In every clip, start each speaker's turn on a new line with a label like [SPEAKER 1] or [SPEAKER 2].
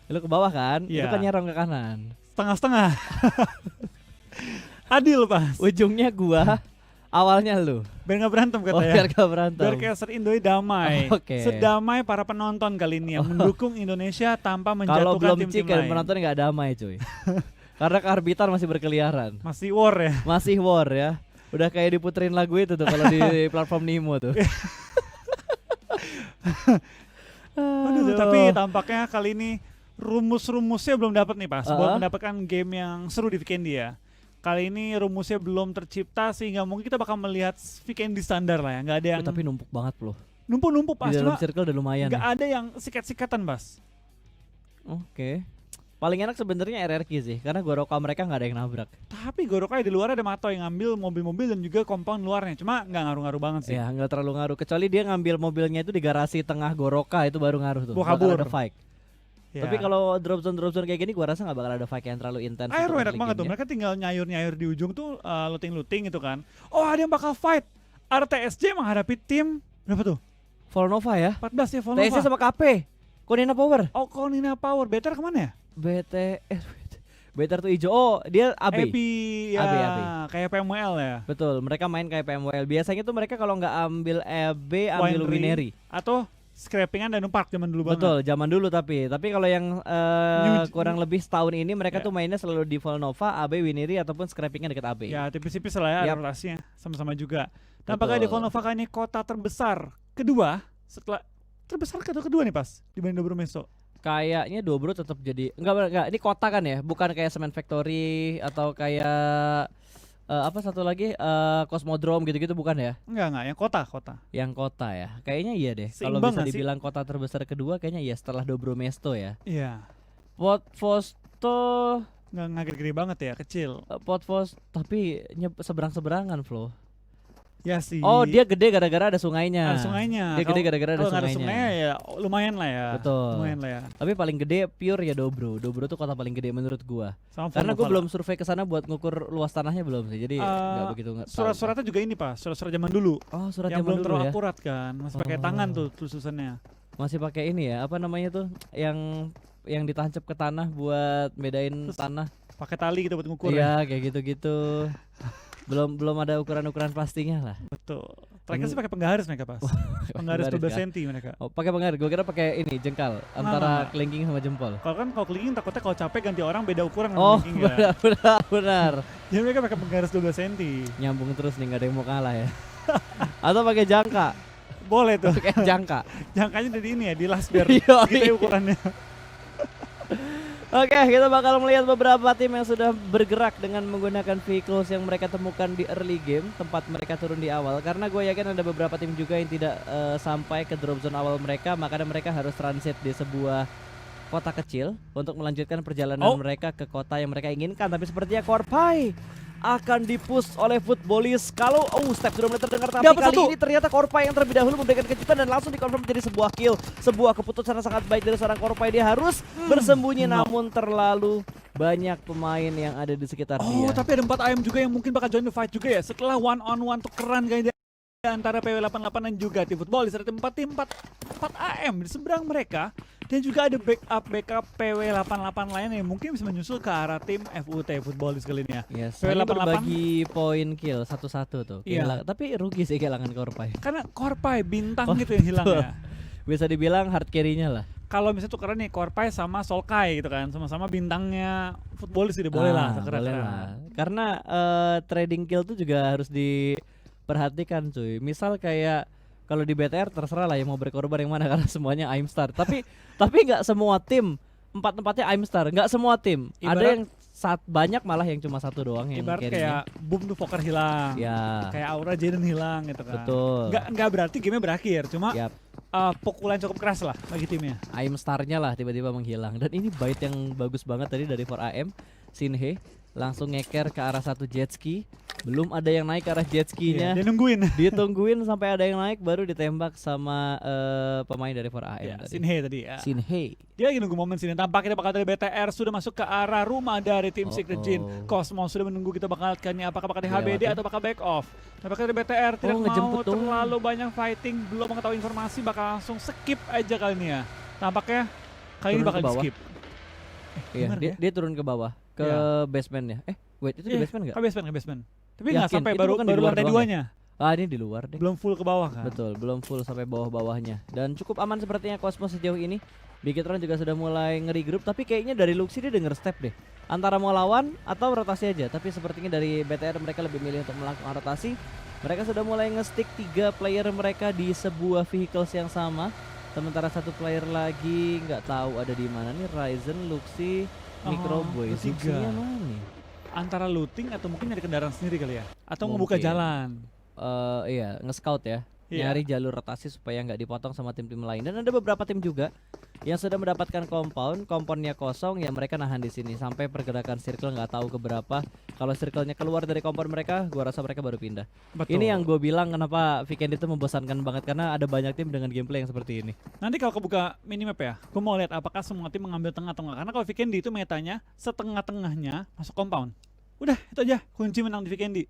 [SPEAKER 1] Lu ke bawah kan? Itu
[SPEAKER 2] Iya.
[SPEAKER 1] kan nyerong ke kanan.
[SPEAKER 2] Setengah-setengah. Adil pas.
[SPEAKER 1] Ujungnya gua, awalnya lu.
[SPEAKER 2] Biar nggak berantem
[SPEAKER 1] Oh,
[SPEAKER 2] katanya.
[SPEAKER 1] biar gak berantem.
[SPEAKER 2] Biar kayak se-Indoi damai.
[SPEAKER 1] Oh, oke.
[SPEAKER 2] Sedamai para penonton kali ini yang mendukung Indonesia tanpa
[SPEAKER 1] Kalau
[SPEAKER 2] menjatuhkan
[SPEAKER 1] belum
[SPEAKER 2] tim-tim
[SPEAKER 1] chicken,
[SPEAKER 2] lain.
[SPEAKER 1] penonton nggak damai cuy. Karena kearbitan masih berkeliaran.
[SPEAKER 2] Masih war ya.
[SPEAKER 1] Masih war ya. Udah kayak diputerin lagu itu tuh kalau di platform Nimo tuh.
[SPEAKER 2] Aduh, tapi tampaknya kali ini rumus-rumusnya belum dapat nih pas buat mendapatkan game yang seru di weekend ya. Kali ini rumusnya belum tercipta sehingga mungkin kita bakal melihat weekend di standar lah ya. Nggak ada yang
[SPEAKER 1] Tapi numpuk banget loh.
[SPEAKER 2] numpuk-numpuk pas.
[SPEAKER 1] Di dalam
[SPEAKER 2] Cuma
[SPEAKER 1] circle udah lumayan.
[SPEAKER 2] nggak ada yang sikat-sikatan pas.
[SPEAKER 1] Oke. Paling enak sebenarnya RRQ sih, karena Goroka mereka nggak ada yang nabrak.
[SPEAKER 2] Tapi Gorokai di luar ada Mato yang ngambil mobil-mobil dan juga compound luarnya. Cuma nggak ngaruh-ngaruh banget sih.
[SPEAKER 1] Ya nggak terlalu ngaruh. Kecuali dia ngambil mobilnya itu di garasi tengah Goroka, itu baru ngaruh tuh.
[SPEAKER 2] Bawa
[SPEAKER 1] Bakal
[SPEAKER 2] kabur.
[SPEAKER 1] ada fight.
[SPEAKER 2] Ya.
[SPEAKER 1] Tapi kalau drop zone kayak gini, gua rasa nggak bakal ada fight yang terlalu intens.
[SPEAKER 2] Aero
[SPEAKER 1] untuk
[SPEAKER 2] enak
[SPEAKER 1] early
[SPEAKER 2] banget tuh.
[SPEAKER 1] game-nya.
[SPEAKER 2] Mereka tinggal nyayur-nyayur di ujung tuh looting-looting gitu kan. Oh ada yang bakal fight. RTSJ menghadapi tim berapa tuh?
[SPEAKER 1] Volnova ya.
[SPEAKER 2] 14 ya
[SPEAKER 1] TSC
[SPEAKER 2] Volnova.
[SPEAKER 1] sama KP. Konina Power.
[SPEAKER 2] Oh Konina Power. Better kemana ya?
[SPEAKER 1] Better tuh hijau. Oh, dia AB.
[SPEAKER 2] Epi ya.
[SPEAKER 1] AB.
[SPEAKER 2] Kayak PMWL ya.
[SPEAKER 1] Betul, mereka main kayak PMWL. Biasanya tuh mereka kalau nggak ambil AB, ambil
[SPEAKER 2] Winery.
[SPEAKER 1] Winery.
[SPEAKER 2] Atau scrappingan dan Park zaman dulu banget.
[SPEAKER 1] Betul, zaman dulu tapi kalau yang
[SPEAKER 2] New-
[SPEAKER 1] kurang lebih setahun ini mereka
[SPEAKER 2] Ya.
[SPEAKER 1] tuh mainnya selalu di Volnova, AB, Winery ataupun scrappingnya deket AB.
[SPEAKER 2] Ya tipis-tipis lah ya
[SPEAKER 1] Yap.
[SPEAKER 2] rotasinya. Sama-sama juga. Tampaknya di
[SPEAKER 1] Betul.
[SPEAKER 2] Volnova kali ini kota terbesar kedua setelah terbesar kedua nih pas dibanding Dobro Meso.
[SPEAKER 1] Kayaknya Dobro tetap jadi enggak ini kota kan ya, bukan kayak Cement Factory atau kayak apa satu lagi Cosmodrome gitu-gitu bukan ya?
[SPEAKER 2] Enggak, yang kota.
[SPEAKER 1] Yang kota ya. Kayaknya iya deh. Kalau
[SPEAKER 2] Seimbang
[SPEAKER 1] bisa
[SPEAKER 2] nggak sih?
[SPEAKER 1] dibilang kota terbesar kedua kayaknya iya setelah Dobro Mesto ya.
[SPEAKER 2] Iya.
[SPEAKER 1] Potvosto
[SPEAKER 2] Nggak gede-gede banget ya, kecil.
[SPEAKER 1] Potvos tapi seberang-seberangan Flo.
[SPEAKER 2] Ya sih.
[SPEAKER 1] Oh, dia gede gara-gara ada sungainya.
[SPEAKER 2] ada sungainya.
[SPEAKER 1] Dia gede gara-gara ada
[SPEAKER 2] Kalau nggak ada
[SPEAKER 1] sungainya.
[SPEAKER 2] sungainya ya lumayan lah ya.
[SPEAKER 1] Betul.
[SPEAKER 2] Lumayan lah ya.
[SPEAKER 1] Tapi paling gede pure ya Dobro. Dobro tuh kota paling gede menurut gua.
[SPEAKER 2] Sama
[SPEAKER 1] Karena
[SPEAKER 2] Volnova
[SPEAKER 1] gua belum
[SPEAKER 2] lah.
[SPEAKER 1] survei ke sana buat ngukur luas tanahnya belum sih. Jadi nggak begitu tahu.
[SPEAKER 2] Surat-suratnya juga ini Pak, surat-surat zaman dulu.
[SPEAKER 1] Oh, surat
[SPEAKER 2] yang
[SPEAKER 1] zaman
[SPEAKER 2] belum
[SPEAKER 1] dulu
[SPEAKER 2] terlalu
[SPEAKER 1] ya.
[SPEAKER 2] akurat kan. Masih pakai
[SPEAKER 1] Oh.
[SPEAKER 2] tangan tuh tulisannya.
[SPEAKER 1] Masih pakai ini ya, apa namanya tuh yang ditancap ke tanah buat bedain
[SPEAKER 2] Terus
[SPEAKER 1] tanah.
[SPEAKER 2] Pakai tali gitu buat ngukur ya.
[SPEAKER 1] Iya, kayak gitu-gitu. belum ada ukuran-ukuran pastinya lah.
[SPEAKER 2] Betul. Terakhir sih pakai penggaris mereka pas. Penggaris 12
[SPEAKER 1] kan?
[SPEAKER 2] cm mereka.
[SPEAKER 1] Oh, pakai penggaris. Gua kira pakai ini jengkal antara kelingking sama jempol.
[SPEAKER 2] Kalau kelingking takutnya kalau capek ganti orang beda ukuran sama
[SPEAKER 1] Oh,
[SPEAKER 2] kelingking ya.
[SPEAKER 1] benar.
[SPEAKER 2] Jadi mereka pakai penggaris 12 cm.
[SPEAKER 1] Nyambung terus nih, nggak ada yang mau kalah ya. Atau pakai jangka.
[SPEAKER 2] Boleh tuh.
[SPEAKER 1] Pakai jangka.
[SPEAKER 2] Jangkanya dari ini ya, di las biar
[SPEAKER 1] Yoi.
[SPEAKER 2] gitu ya ukurannya.
[SPEAKER 1] Oke, kita bakal melihat beberapa tim yang sudah bergerak dengan menggunakan vehicles yang mereka temukan di early game, tempat mereka turun di awal. Karena gue yakin ada beberapa tim juga yang tidak sampai ke drop zone awal mereka, makanya mereka harus transit di sebuah kota kecil untuk melanjutkan perjalanan mereka ke kota yang mereka inginkan. Tapi sepertinya Korpai akan dipush oleh Footballis. Kalau step sudah mulai terdengar, tapi
[SPEAKER 2] Dapat
[SPEAKER 1] kali
[SPEAKER 2] satu.
[SPEAKER 1] ini ternyata Korpai yang terlebih dahulu memberikan kejutan dan langsung dikonfirm menjadi sebuah kill. Sebuah keputusan yang sangat baik dari seorang Korpai. Dia harus bersembunyi namun terlalu banyak pemain yang ada di sekitar dia.
[SPEAKER 2] Tapi ada 4 AM juga yang mungkin bakal join the fight juga ya. Setelah one on one tukeran kayaknya antara PW88 dan juga tim Footballis. Ada tim 4 AM di seberang mereka. Dan juga ada backup PW88 lain yang mungkin bisa menyusul ke arah tim FUT Footballis kali ini ya.
[SPEAKER 1] Yes,
[SPEAKER 2] PW88
[SPEAKER 1] hanya berbagi poin kill satu-satu tuh.
[SPEAKER 2] Iya.
[SPEAKER 1] Tapi rugi sih kehilangan Korpai.
[SPEAKER 2] Karena Korpai bintang
[SPEAKER 1] Oh,
[SPEAKER 2] gitu yang hilang
[SPEAKER 1] betul.
[SPEAKER 2] ya.
[SPEAKER 1] Bisa dibilang hard carry-nya lah.
[SPEAKER 2] Kalau misalnya tukeran nih Korpai sama Solkai gitu kan, sama-sama bintangnya Footballis jadi boleh lah tukeran.
[SPEAKER 1] Boleh lah. Karena trading kill tuh juga harus diperhatikan cuy. Misal kayak kalau di BTR terserah lah yang mau berkorban yang mana karena semuanya Aim Star. Tapi nggak semua tim empatnya Aim Star. Nggak semua tim. Ada yang banyak malah yang cuma satu doang yang
[SPEAKER 2] ibarat
[SPEAKER 1] carry-nya.
[SPEAKER 2] kayak Boom tuh Fokker hilang.
[SPEAKER 1] Ya.
[SPEAKER 2] Kayak Aura Jaden hilang gitu kan.
[SPEAKER 1] Betul.
[SPEAKER 2] Nggak berarti gamenya berakhir, cuma
[SPEAKER 1] Yap.
[SPEAKER 2] pukulan cukup keras lah bagi timnya.
[SPEAKER 1] Aim Star-nya lah tiba-tiba menghilang. Dan ini bait yang bagus banget tadi dari 4AM. Shinhe langsung ngeker ke arah satu jet ski. Belum ada yang naik ke arah jet ski-nya.
[SPEAKER 2] Dia nungguin.
[SPEAKER 1] Ditungguin sampai ada yang naik baru ditembak sama pemain dari 4AM
[SPEAKER 2] Ya,
[SPEAKER 1] tadi.
[SPEAKER 2] Shinhe tadi ya.
[SPEAKER 1] Shinhe.
[SPEAKER 2] Dia lagi nunggu momen sini. Tampaknya bakal dari BTR sudah masuk ke arah rumah dari tim Secret Jin.
[SPEAKER 1] Oh.
[SPEAKER 2] Cosmo sudah menunggu kita bakal apakah bakal di HBD
[SPEAKER 1] Dilewatin.
[SPEAKER 2] atau bakal back off. Tampaknya dari BTR tidak mau
[SPEAKER 1] ngejemput doang.
[SPEAKER 2] terlalu banyak fighting, belum mengetahui informasi, bakal langsung skip aja kali ini ya. Tampaknya kali ini
[SPEAKER 1] Turun
[SPEAKER 2] bakal
[SPEAKER 1] ke
[SPEAKER 2] di
[SPEAKER 1] bawah.
[SPEAKER 2] skip.
[SPEAKER 1] Iya,
[SPEAKER 2] Bener ya?
[SPEAKER 1] dia turun ke bawah, ke
[SPEAKER 2] Iya.
[SPEAKER 1] basement-nya. Wait, itu di basement nggak?
[SPEAKER 2] Ke basement. Tapi nggak
[SPEAKER 1] Yakin?
[SPEAKER 2] sampai
[SPEAKER 1] Itu
[SPEAKER 2] baru
[SPEAKER 1] bukan di
[SPEAKER 2] baru
[SPEAKER 1] luar
[SPEAKER 2] lantai
[SPEAKER 1] doang
[SPEAKER 2] 2-nya.
[SPEAKER 1] Ah, ini di luar deh.
[SPEAKER 2] Belum full ke bawah kan?
[SPEAKER 1] Betul, belum full sampai bawah-bawahnya. Dan cukup aman sepertinya Cosmos sejauh ini. Bigetron juga sudah mulai nge-regroup, tapi kayaknya dari Luxi dia denger step deh. Antara mau lawan atau rotasi aja, tapi sepertinya dari BTR mereka lebih milih untuk melakukan rotasi. Mereka sudah mulai nge-stick 3 player mereka di sebuah vehicles yang sama. Sementara satu player lagi nggak tahu ada di mana nih, Ryzen, Luxi, Microboy.
[SPEAKER 2] bertiga.
[SPEAKER 1] Luxinya mana nih?
[SPEAKER 2] Antara looting atau mungkin nyari kendaraan sendiri kali ya? Atau
[SPEAKER 1] Mungkin.
[SPEAKER 2] ngebuka jalan?
[SPEAKER 1] Iya, nge-scout ya.
[SPEAKER 2] Iya.
[SPEAKER 1] Nyari jalur rotasi supaya nggak dipotong sama tim-tim lain. Dan ada beberapa tim juga yang sudah mendapatkan compoundnya kosong ya, mereka nahan di sini sampai pergerakan circle nggak tahu keberapa. Kalau circle-nya keluar dari compound mereka, gua rasa mereka baru pindah.
[SPEAKER 2] Betul.
[SPEAKER 1] Ini yang gue bilang kenapa Weekend itu membosankan banget, karena ada banyak tim dengan gameplay yang seperti ini.
[SPEAKER 2] Nanti kalau kebuka minimap ya, gue mau lihat apakah semua tim mengambil tengah atau enggak. Karena kalau Vikendi itu metanya setengah-tengahnya masuk compound. Udah, itu aja kunci menang di Vikendi.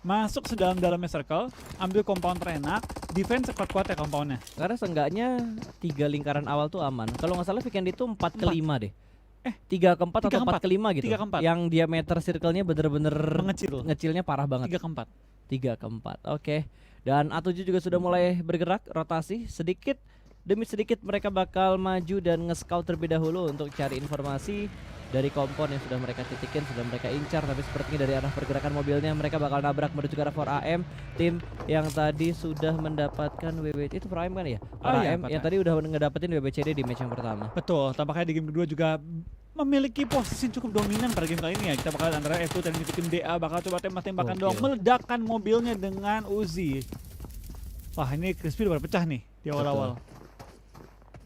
[SPEAKER 2] Masuk sedalam-dalamnya circle, ambil compound terenak, defense sekuat-kuat ya compoundnya.
[SPEAKER 1] Karena seenggaknya 3 lingkaran awal tuh aman. Kalau nggak salah Weekend itu 4 ke 5 deh. 3 ke 4 atau 4 ke 5 gitu.
[SPEAKER 2] 3 ke 4.
[SPEAKER 1] Yang diameter circle-nya bener-bener
[SPEAKER 2] Mengecil.
[SPEAKER 1] ngecilnya parah banget.
[SPEAKER 2] 3 ke 4.
[SPEAKER 1] 3 ke 4. Oke. Dan A7 juga sudah mulai bergerak rotasi sedikit demi sedikit. Mereka bakal maju dan nge-scout terlebih dahulu untuk cari informasi dari kompon yang sudah mereka titikin, sudah mereka incar. Tapi sepertinya dari arah pergerakan mobilnya mereka bakal nabrak menuju ke arah 4AM. Tim yang tadi sudah mendapatkan WWC itu 4AM kan ya? 4AM yang tadi udah ngedapetin WBCD di match yang pertama.
[SPEAKER 2] Betul, tampaknya di game kedua juga memiliki posisi cukup dominan pada game kali ini ya. Kita bakal antara F2 dan tim DA bakal coba tembak-tembakan doang, meledakkan mobilnya dengan Uzi. Wah, ini Crispy udah pecah nih di awal-awal.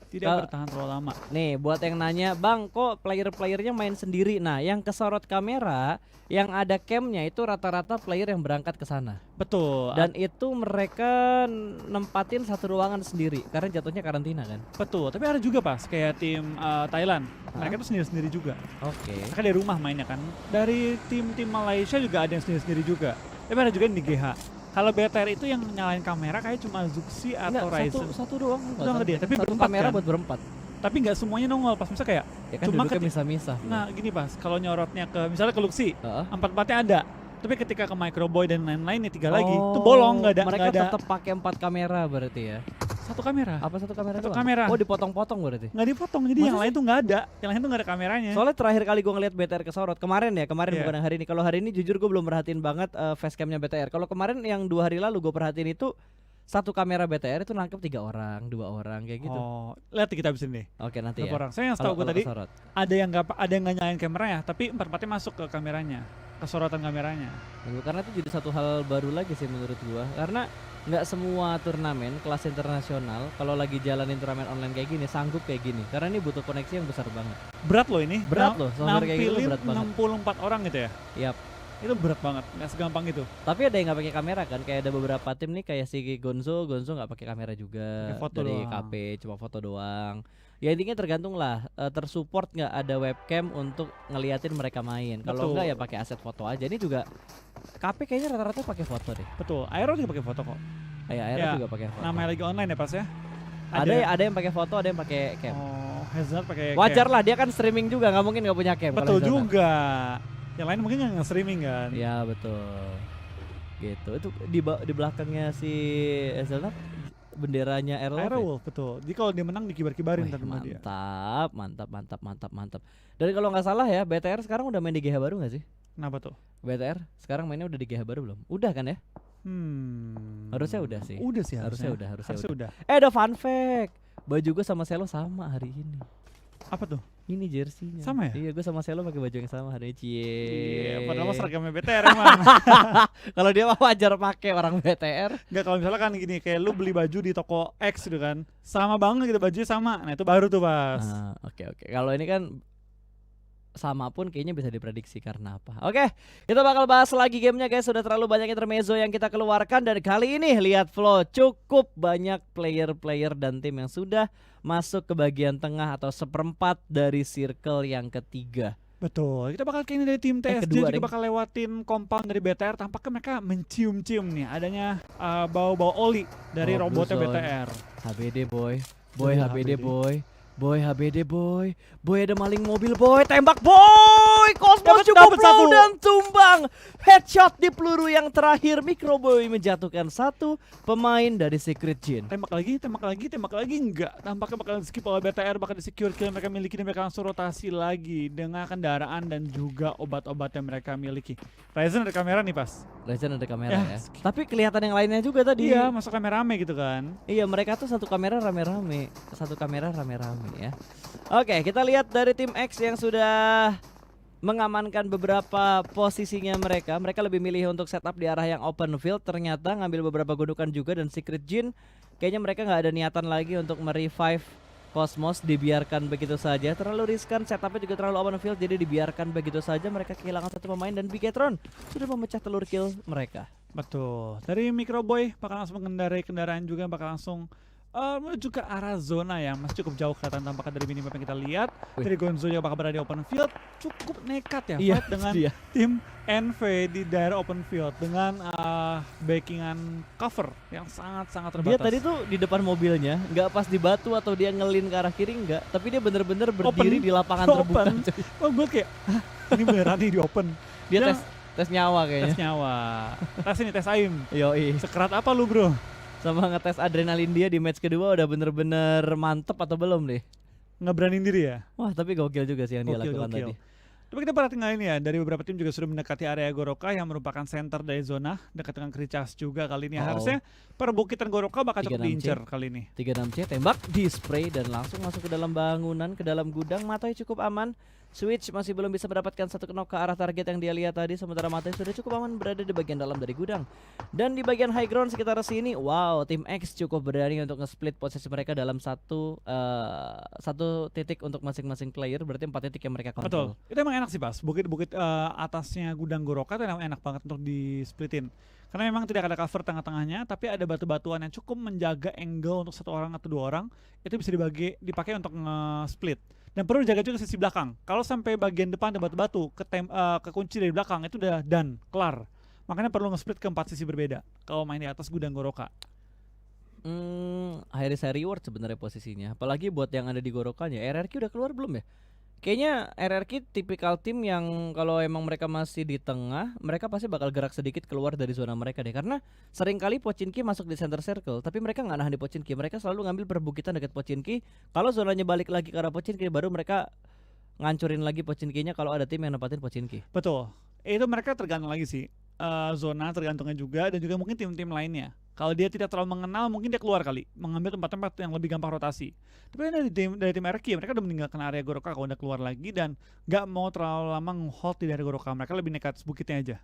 [SPEAKER 2] Tidak bertahan terlalu lama.
[SPEAKER 1] Nih buat yang nanya, Bang kok player-playernya main sendiri? Nah yang kesorot kamera, yang ada camnya itu rata-rata player yang berangkat ke sana.
[SPEAKER 2] Betul.
[SPEAKER 1] Dan itu mereka nempatin satu ruangan sendiri karena jatuhnya karantina kan.
[SPEAKER 2] Betul, tapi ada juga pas kayak tim Thailand. Mereka tuh sendiri-sendiri juga.
[SPEAKER 1] Oke.
[SPEAKER 2] Mereka dari rumah mainnya kan. Dari tim-tim Malaysia juga ada yang sendiri-sendiri juga. Tapi ada juga yang di GH. Kalau BTR itu yang nyalain kamera kayak cuma Zuxi atau Ryzen.
[SPEAKER 1] Satu doang.
[SPEAKER 2] Doang dia, tapi
[SPEAKER 1] satu
[SPEAKER 2] berempat
[SPEAKER 1] kamera
[SPEAKER 2] kan?
[SPEAKER 1] buat berempat.
[SPEAKER 2] Tapi nggak semuanya nongol pas misalnya kayak.
[SPEAKER 1] Ya kan
[SPEAKER 2] cuma
[SPEAKER 1] duduknya misah-misah.
[SPEAKER 2] Nah gini pas, kalau nyorotnya ke misalnya ke Luxi,
[SPEAKER 1] Heeh.
[SPEAKER 2] 4-4-nya ada. Tapi ketika ke Microboy dan lain-lain nih 3 lagi, itu bolong nggak ada.
[SPEAKER 1] Mereka
[SPEAKER 2] nggak ada
[SPEAKER 1] tetap pakai 4 kamera berarti ya.
[SPEAKER 2] satu kamera.
[SPEAKER 1] Apa satu kamera
[SPEAKER 2] Satu
[SPEAKER 1] doang?
[SPEAKER 2] kamera.
[SPEAKER 1] Oh dipotong-potong berarti.
[SPEAKER 2] Nggak dipotong, jadi
[SPEAKER 1] Masa
[SPEAKER 2] yang
[SPEAKER 1] sih?
[SPEAKER 2] lain tuh nggak ada. Yang lain tuh nggak ada kameranya.
[SPEAKER 1] Soalnya terakhir kali gue ngeliat BTR kesorot kemarin ya, kemarin
[SPEAKER 2] Iya.
[SPEAKER 1] bukan yang hari ini. Kalau hari ini jujur gue belum perhatiin banget facecamnya BTR. Kalau kemarin yang 2 hari lalu gue perhatiin itu satu kamera BTR itu nangkep 3 orang, 2 orang kayak gitu.
[SPEAKER 2] Oh, lihat kita abis ini.
[SPEAKER 1] Oke nanti
[SPEAKER 2] Berapa
[SPEAKER 1] ya.
[SPEAKER 2] orang? Saya yang setahu gue tadi
[SPEAKER 1] kesorot.
[SPEAKER 2] ada yang nggak nyalain kameranya, tapi 4-4-nya masuk ke kameranya, kesorotan kameranya.
[SPEAKER 1] Karena itu jadi satu hal baru lagi sih menurut gua. Karena nggak semua turnamen kelas internasional kalau lagi jalanin turnamen online kayak gini sanggup kayak gini. Karena ini butuh koneksi yang besar banget.
[SPEAKER 2] Berat loh ini.
[SPEAKER 1] Berat loh, software kayak gitu
[SPEAKER 2] nampilin
[SPEAKER 1] berat banget.
[SPEAKER 2] 64 orang gitu ya.
[SPEAKER 1] Yap.
[SPEAKER 2] Itu berat banget, nggak segampang itu.
[SPEAKER 1] Tapi ada yang nggak pakai kamera kan? Kayak ada beberapa tim nih kayak si Gonzo nggak pakai kamera juga.
[SPEAKER 2] Pakai foto
[SPEAKER 1] dari
[SPEAKER 2] doang.
[SPEAKER 1] KP cuma foto doang. Ya intinya tergantung lah, tersupport nggak ada webcam untuk ngeliatin mereka main. Kalau
[SPEAKER 2] Betul.
[SPEAKER 1] enggak ya pakai aset foto aja. Ini juga KP kayaknya rata-rata pakai foto deh.
[SPEAKER 2] Betul, Aero juga pakai foto kok.
[SPEAKER 1] Kayak Aero
[SPEAKER 2] Ya,
[SPEAKER 1] juga pakai foto.
[SPEAKER 2] Namanya lagi online ya pas ya.
[SPEAKER 1] Ada yang pakai foto, ada yang pakai cam.
[SPEAKER 2] Oh, Hazard pakai
[SPEAKER 1] Wajar
[SPEAKER 2] cam.
[SPEAKER 1] lah, dia kan streaming juga, nggak mungkin nggak punya cam. kalau
[SPEAKER 2] Betul
[SPEAKER 1] Hazard.
[SPEAKER 2] juga. Yang lain mungkin nggak nge-streaming kan.
[SPEAKER 1] Ya betul. Gitu. Itu di belakangnya si Zelnap benderanya Aero.
[SPEAKER 2] Aerowolf betul. Jadi kalau dia menang dikibar-kibarin
[SPEAKER 1] Wih,
[SPEAKER 2] ntar sama dia.
[SPEAKER 1] mantap. Dan kalau nggak salah ya, BTR sekarang udah main di GH baru nggak sih?
[SPEAKER 2] Kenapa tuh?
[SPEAKER 1] BTR sekarang mainnya udah di GH baru belum? Udah kan ya? Harusnya udah sih.
[SPEAKER 2] Udah sih
[SPEAKER 1] Harusnya
[SPEAKER 2] harusnya.
[SPEAKER 1] udah.
[SPEAKER 2] udah.
[SPEAKER 1] Ada fun fact. Baju gue sama Selo sama hari ini.
[SPEAKER 2] Apa tuh?
[SPEAKER 1] Ini jersinya.
[SPEAKER 2] Sama ya?
[SPEAKER 1] Iya, gue sama Selo pakai baju yang sama hari ini. Cie.
[SPEAKER 2] Iya, padahal seragamnya BTR emang.
[SPEAKER 1] Kalau dia mah wajar pakai orang BTR.
[SPEAKER 2] Enggak, kalau misalnya kan gini, kayak lu beli baju di toko X gitu kan, sama banget gitu, bajunya sama. Nah, itu baru tuh, Pas.
[SPEAKER 1] Oke. Kalau ini kan sama pun kayaknya bisa diprediksi karena apa. Oke, kita bakal bahas lagi gamenya guys. Sudah terlalu banyak intermezzo yang kita keluarkan. Dan kali ini lihat flow, cukup banyak player-player dan tim yang sudah masuk ke bagian tengah atau seperempat dari circle yang ketiga.
[SPEAKER 2] Betul. Kita bakal kayaknya dari tim TSJ
[SPEAKER 1] kedua,
[SPEAKER 2] juga
[SPEAKER 1] Ding.
[SPEAKER 2] bakal lewatin compound dari BTR. Tampaknya mereka mencium-cium nih adanya bau-bau oli dari
[SPEAKER 1] Oh,
[SPEAKER 2] robotnya
[SPEAKER 1] Blue Zone.
[SPEAKER 2] BTR.
[SPEAKER 1] HBD boy,
[SPEAKER 2] Iya,
[SPEAKER 1] HBD
[SPEAKER 2] HBD.
[SPEAKER 1] boy. Boy HBD boy. Boy ada maling mobil boy. Tembak boy. Cosmos cukup
[SPEAKER 2] Dapat satu.
[SPEAKER 1] low dan tumbang. Headshot di peluru yang terakhir. Microboy menjatuhkan satu pemain dari Secret Jin.
[SPEAKER 2] Tembak lagi enggak. Tampaknya bakal skip oleh BTR, bakal di secure kill yang mereka miliki dan mereka langsung rotasi lagi dengan kendaraan dan juga obat-obat yang mereka miliki. Ryzen ada kamera nih pas.
[SPEAKER 1] Legend ada kamera
[SPEAKER 2] Ya.
[SPEAKER 1] ya. Tapi kelihatan yang lainnya juga tadi.
[SPEAKER 2] Iya, masuk kamera rame gitu kan.
[SPEAKER 1] Iya, mereka tuh satu kamera rame-rame. Satu kamera rame-rame ya. Oke, kita lihat dari tim X yang sudah mengamankan beberapa posisinya mereka. Mereka lebih milih untuk setup di arah yang open field. Ternyata ngambil beberapa gundukan juga dan Secret Jin kayaknya mereka nggak ada niatan lagi untuk merevive Cosmos, dibiarkan begitu saja. Terlalu riskan, setupnya juga terlalu open field, jadi dibiarkan begitu saja. Mereka kehilangan satu pemain dan Bigetron sudah memecah telur kill mereka.
[SPEAKER 2] Betul. Dari Microboy bakal langsung mengendarai kendaraan juga, bakal langsung menuju ke arah zona yang masih cukup jauh kelihatan tampaknya dari minimap yang kita lihat.
[SPEAKER 1] Wih.
[SPEAKER 2] Dari Gonzo yang bakal berada di open field, cukup nekat ya
[SPEAKER 1] Iya,
[SPEAKER 2] fight dengan
[SPEAKER 1] dia.
[SPEAKER 2] tim NV di daerah open field dengan backingan cover yang sangat-sangat terbatas.
[SPEAKER 1] Dia tadi tuh di depan mobilnya, nggak pas di batu atau dia ngelin ke arah kiri nggak, tapi dia bener-bener berdiri
[SPEAKER 2] Open.
[SPEAKER 1] di lapangan terbuka.
[SPEAKER 2] Open. Oh, gue kayak, "Hah, ini beneran nih di open."
[SPEAKER 1] Dia
[SPEAKER 2] Dia
[SPEAKER 1] tes nyawa kayaknya.
[SPEAKER 2] tes nyawa. Tes ini, tes aim.
[SPEAKER 1] Yoi.
[SPEAKER 2] Sekerat apa lu bro?
[SPEAKER 1] Sama ngetes adrenalin dia di match kedua udah bener-bener mantep atau belum deh.
[SPEAKER 2] Nggak beraniin diri ya?
[SPEAKER 1] Wah tapi gokil juga sih yang dia
[SPEAKER 2] Gokil,
[SPEAKER 1] lakukan
[SPEAKER 2] gokil.
[SPEAKER 1] tadi.
[SPEAKER 2] Tapi kita perhatikan ini ya, dari beberapa tim juga sudah mendekati area Goroka yang merupakan center dari zona, dekat dengan Kricas juga kali ini. Harusnya perbukitan Goroka bakal cukup
[SPEAKER 1] 36C.
[SPEAKER 2] diincer kali ini.
[SPEAKER 1] 36C tembak di spray dan langsung masuk ke dalam bangunan, ke dalam gudang. Matoi cukup aman. Switch masih belum bisa mendapatkan satu knock ke arah target yang dia lihat tadi, sementara Matoi sudah cukup aman berada di bagian dalam dari gudang. Dan di bagian high ground sekitar sini, wow, tim X cukup berani untuk nge-split posisi mereka dalam satu titik untuk masing-masing player, berarti 4 titik yang mereka kontrol.
[SPEAKER 2] Betul, itu emang enak sih pas. Bukit-bukit atasnya gudang Goroka itu emang enak banget untuk di-splitin. Karena memang tidak ada cover tengah-tengahnya, tapi ada batu-batuan yang cukup menjaga angle untuk satu orang atau dua orang. Itu bisa dipakai untuk nge-split. Dan perlu dijaga juga sisi belakang. Kalau sampai bagian depan ada batu-batu, kekunci dari belakang itu udah done, kelar. Makanya perlu nge-split ke 4 sisi berbeda kalau main di atas gudang Goroka.
[SPEAKER 1] High risk high reward sebenarnya posisinya. Apalagi buat yang ada di Gorokannya. RRQ udah keluar belum ya? Kayaknya RRQ tipikal tim yang kalau emang mereka masih di tengah, mereka pasti bakal gerak sedikit keluar dari zona mereka deh. Karena seringkali Pochinki masuk di center circle, tapi mereka nggak nahan di Pochinki. Mereka selalu ngambil perbukitan dekat Pochinki. Kalau zonanya balik lagi ke arah Pochinki, baru mereka ngancurin lagi Pochinkinya kalau ada tim yang nempatin Pochinki.
[SPEAKER 2] Betul. Itu mereka tergantung lagi sih. Zona tergantungnya juga, dan juga mungkin tim-tim lainnya. Kalau dia tidak terlalu mengenal, mungkin dia keluar kali, mengambil tempat-tempat yang lebih gampang rotasi. Tapi dari tim RQ, mereka udah meninggalkan area Goroka kalau udah keluar lagi dan nggak mau terlalu lama nge-hold di daerah Goroka. Mereka lebih nekat bukitnya aja.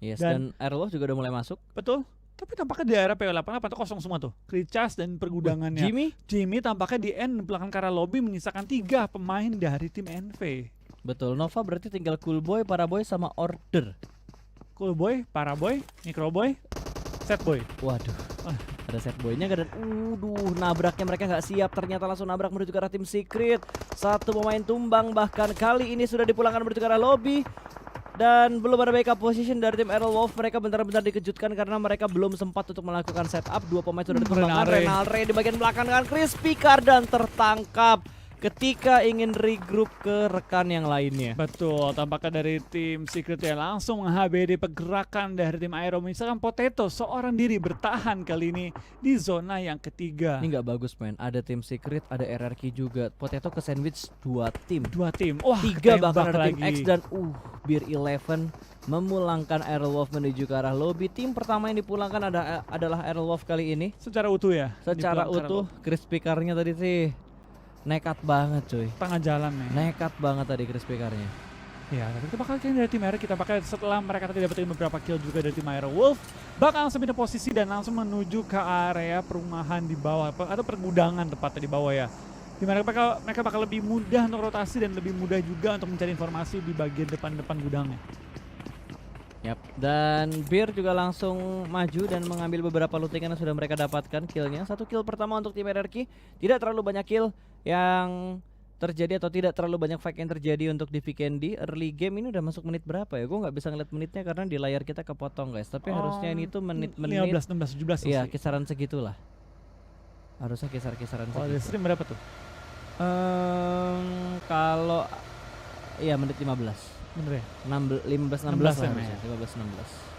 [SPEAKER 1] Yes,
[SPEAKER 2] Dan-
[SPEAKER 1] dan Airloft juga udah mulai masuk.
[SPEAKER 2] Betul. Tapi tampaknya di area PW88 tuh kosong semua tuh. Kricas dan pergudangannya.
[SPEAKER 1] Jimmy,
[SPEAKER 2] Tampaknya di end belakang karena lobby menyisakan 3 pemain dari tim NV.
[SPEAKER 1] betul. Nova berarti tinggal Cool Boy, Paraboy sama Order.
[SPEAKER 2] Cool Boy, Paraboy, Microboy, Set Boy.
[SPEAKER 1] Waduh, ada set boynya gak, dan nabraknya mereka nggak siap, ternyata langsung nabrak menuju ke arah tim Secret. Satu pemain tumbang, bahkan kali ini sudah dipulangkan menuju ke arah lobby. Dan belum ada backup position dari tim Airwolf. Mereka benar-benar dikejutkan karena mereka belum sempat untuk melakukan setup. 2 pemain sudah ditumbangkan. Renalre di bagian belakang dengan Crispy Cardan tertangkap ketika ingin regroup ke rekan yang lainnya.
[SPEAKER 2] Betul, tampaknya dari tim Secret ya langsung HBD pergerakan dari tim Aero. Misalkan Potato seorang diri bertahan kali ini di zona yang ketiga.
[SPEAKER 1] Ini nggak bagus men, ada tim Secret, ada RRQ juga. Potato ke sandwich 2 tim.
[SPEAKER 2] 2 tim, wah
[SPEAKER 1] 3
[SPEAKER 2] ketembak
[SPEAKER 1] bahkan ada tim
[SPEAKER 2] lagi.
[SPEAKER 1] X dan Beer 11 memulangkan Airwolf menuju ke arah lobby. Tim pertama yang dipulangkan adalah Airwolf kali ini.
[SPEAKER 2] Secara utuh ya?
[SPEAKER 1] Secara
[SPEAKER 2] dipulangkan
[SPEAKER 1] utuh, crispy car-nya tadi sih nekat banget cuy.
[SPEAKER 2] tengah jalan nih.
[SPEAKER 1] Nekat banget tadi crispy car-nya.
[SPEAKER 2] Ya, tapi kita bakal cari dari tim Aero. Kita pakai setelah mereka tadi dapetin beberapa kill juga dari tim Aero Wolf, bakal langsung pindah posisi dan langsung menuju ke area perumahan di bawah atau pergudangan tepatnya di bawah ya. Dimana mereka bakal lebih mudah untuk rotasi dan lebih mudah juga untuk mencari informasi di bagian depan gudangnya.
[SPEAKER 1] Yap, dan Beer juga langsung maju dan mengambil beberapa lootingan yang sudah mereka dapatkan killnya. 1 kill pertama untuk tim RRQ, tidak terlalu banyak kill yang terjadi atau tidak terlalu banyak fight yang terjadi untuk di Vikendi. Early game ini udah masuk menit berapa ya? Gue nggak bisa ngeliat menitnya karena di layar kita kepotong guys. Tapi harusnya ini tuh menit-menit
[SPEAKER 2] 15, 16, 17
[SPEAKER 1] iya
[SPEAKER 2] selesai.
[SPEAKER 1] kisaran segitulah. Harusnya kisaran
[SPEAKER 2] Kalau dari
[SPEAKER 1] segitu.
[SPEAKER 2] stream berapa tuh?
[SPEAKER 1] Kalau iya menit 15.
[SPEAKER 2] Bener ya?
[SPEAKER 1] 15 16
[SPEAKER 2] 16
[SPEAKER 1] lah
[SPEAKER 2] ya,
[SPEAKER 1] harusnya.
[SPEAKER 2] Mei.
[SPEAKER 1] 15 16.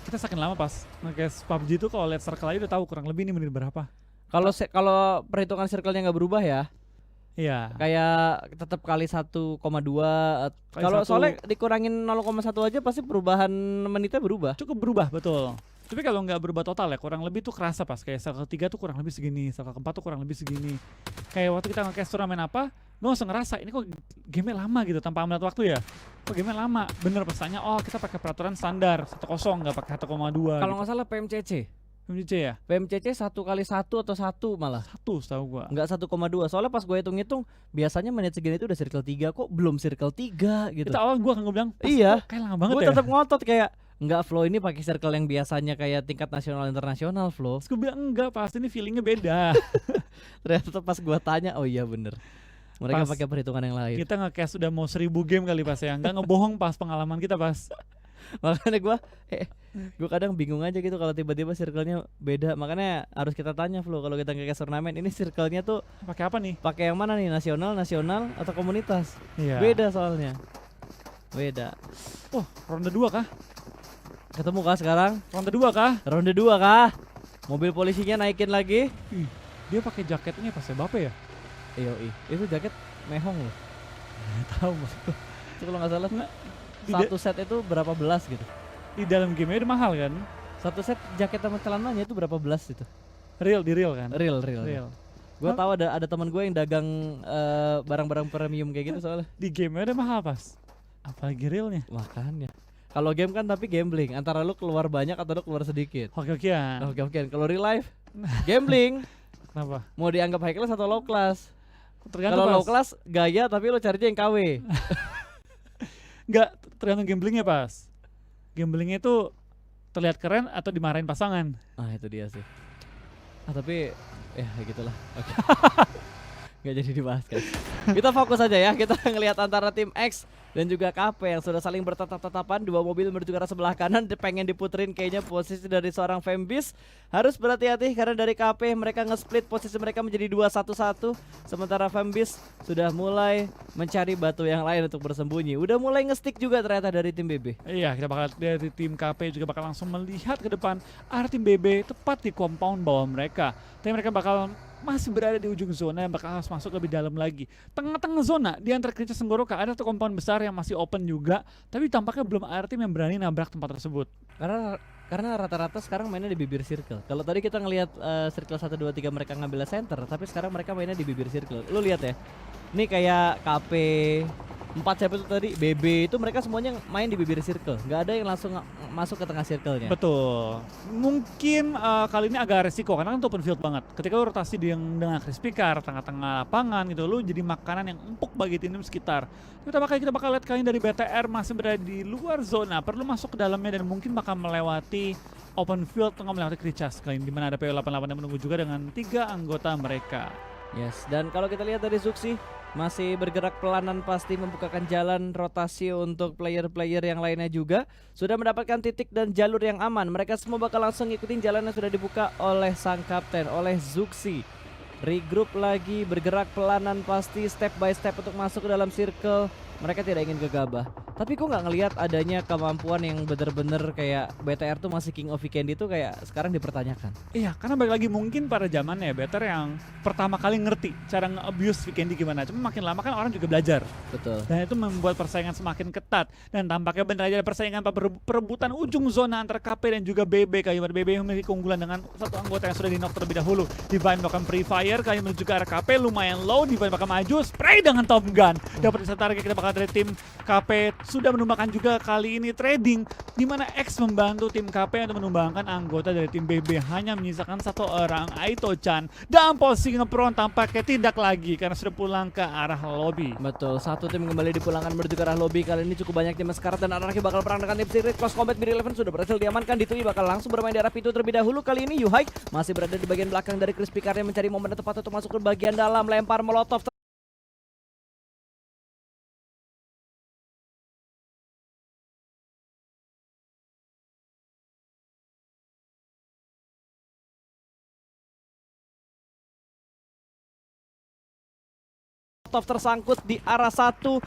[SPEAKER 2] Kita saking lama pas nge-cast PUBG tuh kalau lihat circle aja udah tahu kurang lebih ini menit berapa.
[SPEAKER 1] Kalau perhitungan circle-nya nggak berubah ya,
[SPEAKER 2] Iya.
[SPEAKER 1] kayak tetap kali 1,2.
[SPEAKER 2] Kali
[SPEAKER 1] Kalau
[SPEAKER 2] satu.
[SPEAKER 1] soalnya dikurangin 0,1 aja pasti perubahan menitnya berubah.
[SPEAKER 2] Cukup berubah, betul. Tapi kalau nggak berubah total ya, kurang lebih tuh kerasa pas kayak circle 3 tuh kurang lebih segini, circle keempat tuh kurang lebih segini. Kayak waktu kita nge-cast turnamen apa, gue langsung ngerasa ini kok game lama gitu tanpa melihat waktu ya. Kok game lama? Bener pesannya, oh kita pakai peraturan standar 1.0 nggak pakai 1,2
[SPEAKER 1] Kalau
[SPEAKER 2] gitu.
[SPEAKER 1] nggak salah PMCC.
[SPEAKER 2] MCC ya?
[SPEAKER 1] PMCC 1 kali 1 atau 1 malah.
[SPEAKER 2] 1 setahu gua.
[SPEAKER 1] Nggak 1,2. Soalnya pas gue hitung-hitung biasanya menit segini itu udah circle 3, kok belum circle 3 gitu.
[SPEAKER 2] Itu awal gua kan bilang,
[SPEAKER 1] Iya.
[SPEAKER 2] kok kayak lama banget
[SPEAKER 1] Gue
[SPEAKER 2] ya.
[SPEAKER 1] tetap ngotot kayak nggak, flow ini pakai circle yang biasanya kayak tingkat nasional internasional flow.
[SPEAKER 2] Terus gue bilang enggak, pasti ini feelingnya beda.
[SPEAKER 1] Ternyata pas gue tanya, oh iya bener. Mereka
[SPEAKER 2] Pas
[SPEAKER 1] pakai perhitungan yang lain.
[SPEAKER 2] Kita nge-cast udah mau 1000 game kali pas ya, nggak ngebohong pas pengalaman kita pas.
[SPEAKER 1] Makanya gue kadang bingung aja gitu kalau tiba-tiba circle-nya beda. Makanya harus kita tanya Flo, kalau kita nge-cast turnamen ini circle-nya tuh
[SPEAKER 2] Pakai apa nih?
[SPEAKER 1] pakai yang mana nih? Nasional atau komunitas?
[SPEAKER 2] Iya.
[SPEAKER 1] Beda soalnya. Beda.
[SPEAKER 2] Oh, ronde 2 kah?
[SPEAKER 1] Ketemu kah sekarang?
[SPEAKER 2] Ronde 2 kah?
[SPEAKER 1] Ronde 2 kah? Mobil polisinya naikin lagi.
[SPEAKER 2] Ih, dia pakai jaketnya pas Mbappe ya?
[SPEAKER 1] Itu jaket mehong loh.
[SPEAKER 2] Nggak tahu mas.
[SPEAKER 1] Itu kalau nggak salah
[SPEAKER 2] Nggak, di,
[SPEAKER 1] satu set itu berapa belas gitu.
[SPEAKER 2] di dalam game udah mahal kan?
[SPEAKER 1] Satu set jaket sama celananya itu berapa belas itu?
[SPEAKER 2] Di real kan?
[SPEAKER 1] Real. Gue
[SPEAKER 2] Oh.
[SPEAKER 1] tahu ada teman gue yang dagang barang-barang premium kayak gitu soalnya.
[SPEAKER 2] Di game udah mahal pas. Apalagi realnya.
[SPEAKER 1] Makanya. Kalau game kan tapi gambling, antara lu keluar banyak atau lu keluar sedikit.
[SPEAKER 2] Hoki-hokian.
[SPEAKER 1] Oke. Kalau real life gambling,
[SPEAKER 2] Kenapa?
[SPEAKER 1] mau dianggap high class atau low class.
[SPEAKER 2] Tergantung
[SPEAKER 1] Kalau low
[SPEAKER 2] pas.
[SPEAKER 1] class gaya tapi lu carinya yang KW.
[SPEAKER 2] Nggak, tergantung gamblingnya pas. Gamblingnya itu terlihat keren atau dimarahin pasangan.
[SPEAKER 1] Ah itu dia sih. Tapi ya gitulah. Oke. Nggak jadi dibahas guys. Kita fokus aja ya. Kita ngelihat antara tim X dan juga KP yang sudah saling bertatap-tatapan. Dua mobil menuju ke arah sebelah kanan, pengen diputerin kayaknya posisi dari seorang Fembis. Harus berhati-hati karena dari KP mereka nge-split posisi mereka menjadi 2-1-1. Sementara Fembis sudah mulai mencari batu yang lain untuk bersembunyi. Udah mulai nge-stick juga ternyata dari tim BB.
[SPEAKER 2] Iya, kita bakal dari tim KP juga bakal langsung melihat ke depan arah tim BB tepat di compound bawah mereka. Tapi mereka bakal masih berada di ujung zona yang bakal harus masuk lebih dalam lagi. Tengah-tengah zona di antara Kricas Senggoroka ada satu compound besar yang masih open juga, tapi tampaknya belum ada tim yang berani nabrak tempat tersebut.
[SPEAKER 1] Karena rata-rata sekarang mainnya di bibir circle. Kalau tadi kita ngelihat circle 1 2 3 mereka ngambil center, tapi sekarang mereka mainnya di bibir circle. Lu lihat ya. Ini kayak KP 4 siapa itu tadi? BB itu mereka semuanya main di bibir circle. Nggak ada yang langsung masuk ke tengah circle-nya.
[SPEAKER 2] Betul. Mungkin kali ini agak resiko karena kan itu open field banget. Ketika lu rotasi dengan crispy car tengah-tengah lapangan gitu, lu jadi makanan yang empuk bagi tim sekitar. Kita bakal lihat kali ini dari BTR masih berada di luar zona, perlu masuk ke dalamnya dan mungkin bakal melewati open field tengah melewati Kricas kali ini, di mana ada PW88 yang menunggu juga dengan 3 anggota mereka.
[SPEAKER 1] Yes, dan kalau kita lihat dari Zuxi masih bergerak pelanan pasti membukakan jalan rotasi untuk player-player yang lainnya juga. Sudah mendapatkan titik dan jalur yang aman. Mereka semua bakal langsung ngikutin jalan yang sudah dibuka oleh sang kapten, oleh Zuxi. Regroup lagi, bergerak pelanan pasti step by step untuk masuk ke dalam circle. Mereka tidak ingin gegabah. Tapi kok nggak ngelihat adanya kemampuan yang bener-bener kayak BTR tuh masih King of Weekend itu kayak sekarang dipertanyakan.
[SPEAKER 2] Iya, karena balik lagi mungkin pada zamannya BTR yang pertama kali ngerti cara nge-abuse Weekendy gimana. Cuma makin lama kan orang juga belajar.
[SPEAKER 1] Betul.
[SPEAKER 2] Dan itu membuat persaingan semakin ketat. Dan tampaknya benar aja ada persaingan perebutan ujung zona antara KP dan juga BB. Kali ini BB memiliki keunggulan dengan satu anggota yang sudah di-knock terlebih dahulu. Divine melakukan free fire, kali menuju ke arah KP lumayan low. Divine bakal maju, spray dengan Top Gun. Dapat satu target, kita bakal dari tim KP sudah menumbangkan juga kali ini trading, di mana X membantu tim KP untuk menumbangkan anggota dari tim BB. Hanya menyisakan satu orang, Aito-chan. Dan posisi ngepron tampaknya tidak lagi karena sudah pulang ke arah lobby.
[SPEAKER 1] Betul, satu tim kembali dipulangkan menuju ke arah lobby. Kali ini cukup banyak tim sekarat dan Anarki bakal perang dengan tim Secret. Close Combat Mir11 sudah berhasil diamankan. Ditui bakal langsung bermain di arah pintu terlebih dahulu. Kali ini Yuhai masih berada di bagian belakang dari Crispy Car yang mencari momen yang tepat untuk masuk ke bagian dalam. Lempar molotov Molotov tersangkut di arah satu.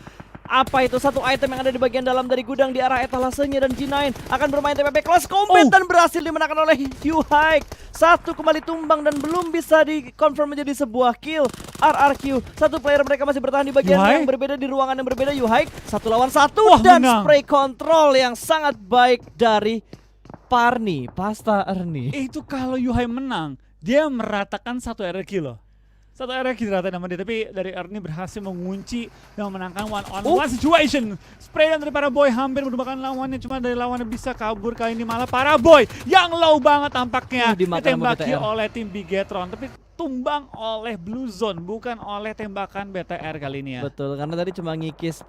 [SPEAKER 1] Apa itu satu item yang ada di bagian dalam dari gudang di arah etalasenya, dan G9 akan bermain TPP Close Combat dan berhasil dimenangkan oleh Yuhaik. Satu kembali tumbang dan belum bisa dikonfirm menjadi sebuah kill. RRQ, satu player mereka masih bertahan di bagian yang berbeda, di ruangan yang berbeda. Yuhaik 1 lawan 1 dan menang. Spray control yang sangat baik dari Parni, Pasta Erni.
[SPEAKER 2] Itu kalau Yuhaik menang, dia meratakan satu RRQ loh. Satu area kita rata nama dia, tapi dari Erni berhasil mengunci dan memenangkan one-on-one situation. Spray dari para boy hampir merupakan lawannya, cuma dari lawannya bisa kabur. Kali ini malah para boy yang low banget tampaknya ditembaki oleh tim Bigetron, tapi tumbang oleh Blue Zone, bukan oleh tembakan BTR kali ini ya.
[SPEAKER 1] Betul, karena tadi cuma ngikis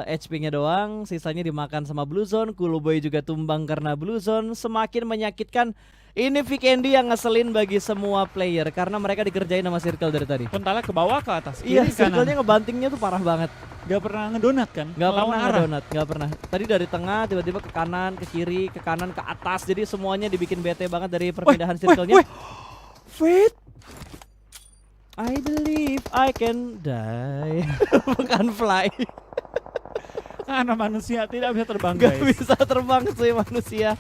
[SPEAKER 1] HP-nya doang, sisanya dimakan sama Blue Zone. Kuluboy juga tumbang karena Blue Zone. Semakin menyakitkan. Ini Vikendi yang ngeselin bagi semua player karena mereka dikerjain sama circle dari tadi.
[SPEAKER 2] Pentalnya ke bawah, ke atas,
[SPEAKER 1] iya, circle-nya ngebantingnya tuh parah banget.
[SPEAKER 2] Gak pernah ngedonat kan?
[SPEAKER 1] Gak pernah ngedonat, gak pernah. Tadi dari tengah tiba-tiba ke kanan, ke kiri, ke kanan, ke atas. Jadi semuanya dibikin bete banget dari perpindahan circle-nya.
[SPEAKER 2] Wait.
[SPEAKER 1] I believe I can die. Bukan fly.
[SPEAKER 2] Karena manusia tidak bisa terbang,
[SPEAKER 1] guys.
[SPEAKER 2] Gak
[SPEAKER 1] bisa terbang sih manusia.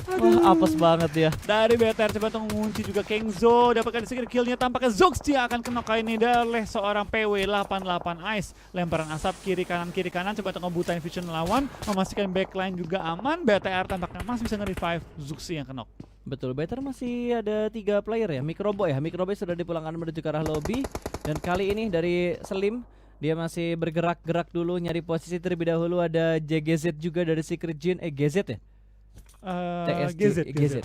[SPEAKER 1] Wah, apes banget ya.
[SPEAKER 2] Dari BTR coba untuk mengunci juga Kengzo, dapatkan sedikit killnya. Tampaknya Zox dia akan kena kali ini oleh seorang PW88 Ice. Lemparan asap kiri kanan coba untuk ngebutain vision lawan, memastikan backline juga aman. BTR tampaknya masih bisa nge-revive Zox yang kena.
[SPEAKER 1] Betul, BTR masih ada 3 player ya. Microboy sudah dipulangkan menuju ke arah lobby, dan kali ini dari Slim dia masih bergerak-gerak dulu nyari posisi terlebih dahulu. Ada JGZ juga dari Secret Jin, GZ ya? GZ.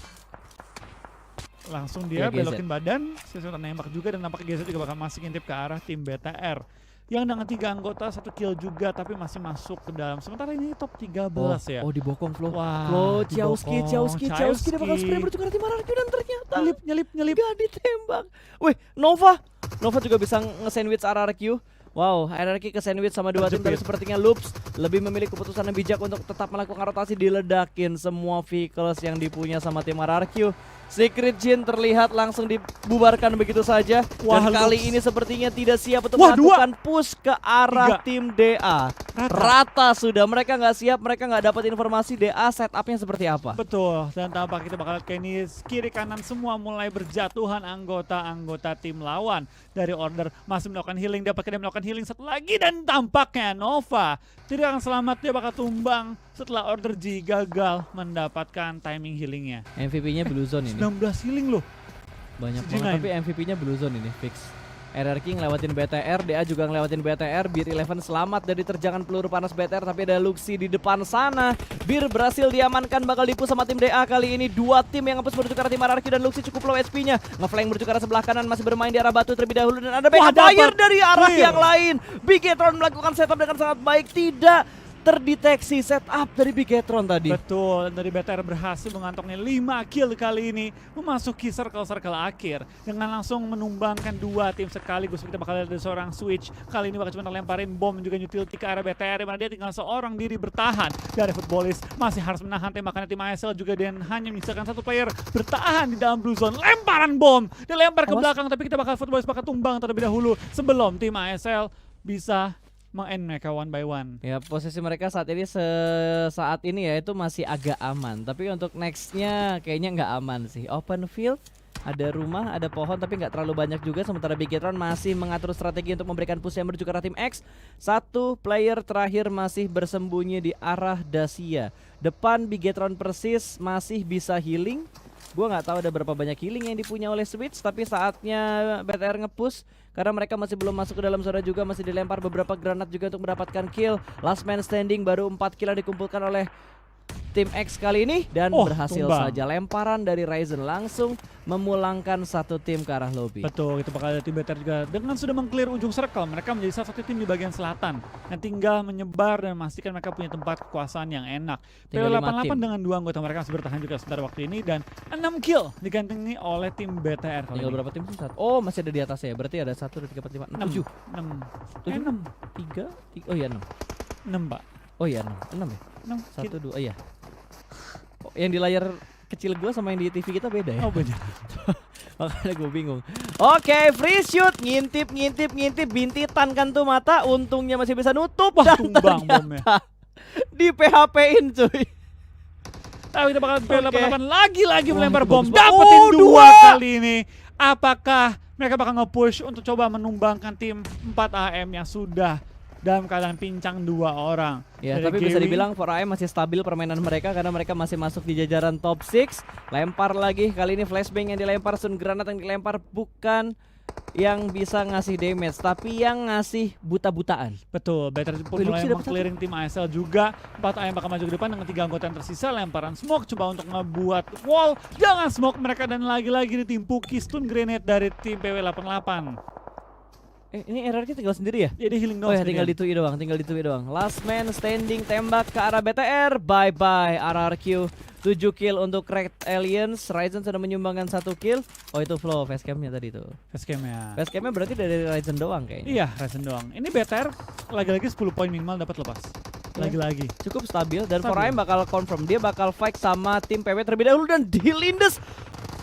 [SPEAKER 1] Langsung dia belokin badan, sesuatu nembak juga, dan nampaknya GZ juga bakal masih ngintip ke arah tim BTR yang dengan 3 anggota 1 kill juga, tapi masih masuk ke dalam. Sementara ini top 13 ya. Oh, dibokong Flo.
[SPEAKER 2] Wah,
[SPEAKER 1] Ciauski dia bakal spray bertukar tim RRQ dan ternyata
[SPEAKER 2] nyelip
[SPEAKER 1] gak ditembak. Wih, Nova juga bisa nge-sandwich RRQ. Wow, RRQ ke sandwich sama 2 tim, tapi sepertinya Loops lebih memilih keputusan yang bijak untuk tetap melakukan rotasi, diledakin semua vehicles yang dipunya sama tim RRQ. Secret Jin terlihat langsung dibubarkan begitu saja. Dan kali ini sepertinya tidak siap untuk melakukan push ke arah tim DA. Rata sudah, mereka nggak siap, mereka nggak dapat informasi DA setupnya seperti apa.
[SPEAKER 2] Betul, dan tampak kita bakal kayak ini kiri kanan semua mulai berjatuhan anggota-anggota tim lawan. Dari Order masih melakukan healing, dapat melakukan healing satu lagi, dan tampaknya Nova tidak akan selamat, dia bakal tumbang setelah Order G gagal mendapatkan timing healingnya.
[SPEAKER 1] MVP-nya Blue Zone ini.
[SPEAKER 2] 19 healing loh.
[SPEAKER 1] Banyak banget, tapi MVP-nya Blue Zone ini fix. RRQ ngelewatin BTR, DA juga ngelewatin BTR. Bir 11 selamat dari terjangan peluru panas BTR, tapi ada Luxi di depan sana. Bir berhasil diamankan, bakal dipush sama tim DA kali ini. 2 tim yang nge-push menuju ke arah tim RRQ, dan Luxi cukup low HP-nya. Nge-flank menuju ke arah sebelah kanan, masih bermain di arah batu terlebih dahulu, dan ada backup fire dari arah yang lain. Bigetron melakukan setup dengan sangat baik, tidak terdeteksi setup dari Bigetron tadi.
[SPEAKER 2] Betul, dari BTR berhasil mengantongi 5 kill kali ini, memasuki circle-circle akhir dengan langsung menumbangkan 2 tim sekaligus. Kita bakal lihat ada seorang switch, kali ini bakal cuma lemparin bom juga utility ke arah BTR, dimana dia tinggal seorang diri bertahan. Dari Footballist masih harus menahan tembakan tim ASL juga, dan hanya menyisakan 1 player bertahan di dalam blue zone. Lemparan bom, dilempar ke belakang, tapi kita bakal Footballist bakal tumbang terlebih dahulu sebelum tim ASL bisa meng-end mereka 1 by 1.
[SPEAKER 1] Ya, posisi mereka saat ini saat ini ya itu masih agak aman, tapi untuk nextnya kayaknya nggak aman sih. Open field, ada rumah, ada pohon, tapi nggak terlalu banyak juga. Sementara Bigetron masih mengatur strategi untuk memberikan push yang menuju ke arah tim X. 1 player terakhir masih bersembunyi di arah Dacia. Depan Bigetron persis masih bisa healing. Gua nggak tahu ada berapa banyak healing yang dipunya oleh Switch, tapi saatnya BTR nge-push karena mereka masih belum masuk ke dalam zona juga, masih dilempar beberapa granat juga untuk mendapatkan kill. Last man standing, baru 4 kill yang dikumpulkan oleh tim X kali ini, dan berhasil saja lemparan dari Ryzen langsung memulangkan 1 tim ke arah lobby.
[SPEAKER 2] Betul, itu bakal ada tim BTR juga dengan sudah meng-clear ujung circle. Mereka menjadi salah satu tim di bagian selatan yang tinggal menyebar dan memastikan mereka punya tempat kekuasaan yang enak. PW88 dengan 2 anggota mereka masih bertahan juga sebentar waktu ini, dan 6 kill digantengi oleh tim BTR kali
[SPEAKER 1] ini. Berapa tim sih? Oh, masih ada di atasnya ya. Berarti ada 1, 2, 3, 4, 5, 6, 7.
[SPEAKER 2] 6.
[SPEAKER 1] 3. Oh iya 6.
[SPEAKER 2] 6, Pak.
[SPEAKER 1] Oh iya 6 ya?
[SPEAKER 2] 6.
[SPEAKER 1] 1, 2, iya. Oh, yang di layar kecil gua sama yang di TV kita beda ya?
[SPEAKER 2] Oh beda.
[SPEAKER 1] Makanya gue bingung. Oke, free shoot, ngintip, bintitan kan tuh mata. Untungnya masih bisa nutup.
[SPEAKER 2] Wah,
[SPEAKER 1] Dan
[SPEAKER 2] tumbang bomnya.
[SPEAKER 1] ternyata di PHP-in cuy.
[SPEAKER 2] Tapi kita bakal P88 lagi-lagi
[SPEAKER 1] Wah,
[SPEAKER 2] melempar
[SPEAKER 1] itu
[SPEAKER 2] bom.
[SPEAKER 1] bagus banget.
[SPEAKER 2] Dapetin
[SPEAKER 1] Oh,
[SPEAKER 2] 2
[SPEAKER 1] dua.
[SPEAKER 2] kali ini. Apakah mereka bakal nge-push untuk coba menumbangkan tim 4AM yang sudah dalam keadaan pincang 2 orang?
[SPEAKER 1] Ya,
[SPEAKER 2] Dari
[SPEAKER 1] tapi bisa
[SPEAKER 2] Gewi.
[SPEAKER 1] dibilang 4AM masih stabil permainan mereka karena mereka masih masuk di jajaran top 6. Lempar lagi, kali ini flashbang yang dilempar, stun granat yang dilempar bukan yang bisa ngasih damage, tapi yang ngasih buta-butaan.
[SPEAKER 2] Betul, Better pun
[SPEAKER 1] Wih,
[SPEAKER 2] mulai
[SPEAKER 1] Luxy dapet
[SPEAKER 2] meng-clearing tim ASL juga. 4AM bakal maju ke depan dengan 3 anggota yang tersisa. Lemparan smoke coba untuk ngebuat wall. Jangan smoke mereka, dan lagi-lagi ditimpuki stun grenade dari tim PW88.
[SPEAKER 1] Ini RRQ tinggal sendiri ya?
[SPEAKER 2] Jadi healing
[SPEAKER 1] Oh
[SPEAKER 2] doang
[SPEAKER 1] ya, tinggal
[SPEAKER 2] sendirian.
[SPEAKER 1] ditui doang. Last man standing, tembak ke arah BTR. Bye bye RRQ. 7 kill untuk Red Aliens. Ryzen sudah menyumbangkan 1 kill. Oh, itu flow facecamnya tadi tuh.
[SPEAKER 2] Facecam-nya.
[SPEAKER 1] Facecamnya berarti dari Ryzen doang kayaknya.
[SPEAKER 2] Iya, Ryzen doang. Ini BTR lagi-lagi 10 poin minimal dapat lepas. Lagi-lagi.
[SPEAKER 1] Cukup stabil dan
[SPEAKER 2] Stabil.
[SPEAKER 1] 4AM bakal confirm dia bakal fight sama tim PW terlebih dahulu, dan Dilindes.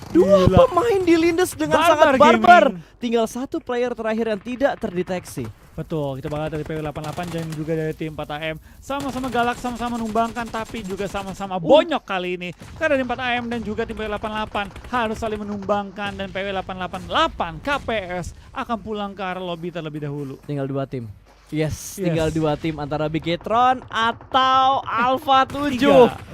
[SPEAKER 1] Dua
[SPEAKER 2] Gila.
[SPEAKER 1] pemain Dilindes dengan
[SPEAKER 2] Barbar
[SPEAKER 1] sangat barbar.
[SPEAKER 2] gaming.
[SPEAKER 1] Tinggal 1 player terakhir yang tidak terdeteksi.
[SPEAKER 2] Betul, kita bakal dari PW88 dan juga dari tim 4AM. Sama-sama galak, sama-sama menumbangkan, tapi juga sama-sama bonyok kali ini. Karena dari 4AM dan juga tim PW88 harus saling menumbangkan, dan PW888 KPS akan pulang ke arah lobby terlebih dahulu.
[SPEAKER 1] Tinggal 2 tim. Yes,
[SPEAKER 2] Yes.
[SPEAKER 1] tinggal 2 tim antara Bigetron atau Alpha 7.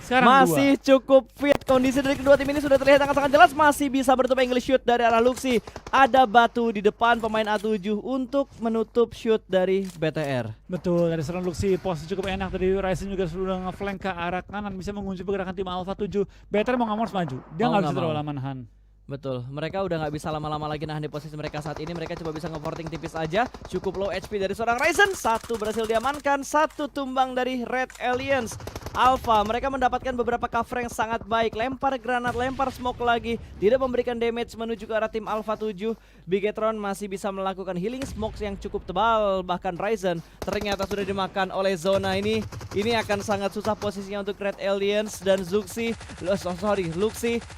[SPEAKER 2] Sekarang
[SPEAKER 1] Masih cukup fit. Kondisi dari kedua tim ini sudah terlihat sangat jelas. Masih bisa bertutup angle shoot dari arah Luxy. Ada batu di depan pemain A7 untuk menutup shoot dari BTR.
[SPEAKER 2] Betul, dari serangan Luxy posisi cukup enak. Tadi Ryzen juga sudah nge-flank ke arah kanan, bisa mengunci pergerakan tim Alpha 7. Better mau nggak mau harus maju. Dia
[SPEAKER 1] Mau
[SPEAKER 2] nggak bisa
[SPEAKER 1] nggak
[SPEAKER 2] terlalu
[SPEAKER 1] mau.
[SPEAKER 2] lama nahan.
[SPEAKER 1] Betul, mereka udah nggak bisa lama-lama lagi nahan di posisi mereka saat ini. Mereka coba bisa nge-porting tipis aja. Cukup low HP dari seorang Ryzen. 1 berhasil diamankan, 1 tumbang dari Red Aliens. Alpha, mereka mendapatkan beberapa cover yang sangat baik. Lempar granat, lempar smoke lagi. Tidak memberikan damage menuju ke arah tim Alpha 7. Bigetron masih bisa melakukan healing smokes yang cukup tebal. Bahkan Ryzen ternyata sudah dimakan oleh zona ini. Ini akan sangat susah posisinya untuk Red Aliens dan Luxy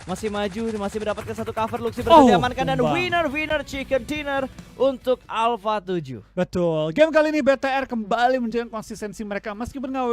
[SPEAKER 1] masih maju, masih mendapatkan 1 cover. Luxy berhasil diamankan dan
[SPEAKER 2] tumbang.
[SPEAKER 1] winner chicken dinner untuk Alpha 7.
[SPEAKER 2] Betul, game kali ini BTR kembali menunjukkan konsistensi mereka meskipun nggak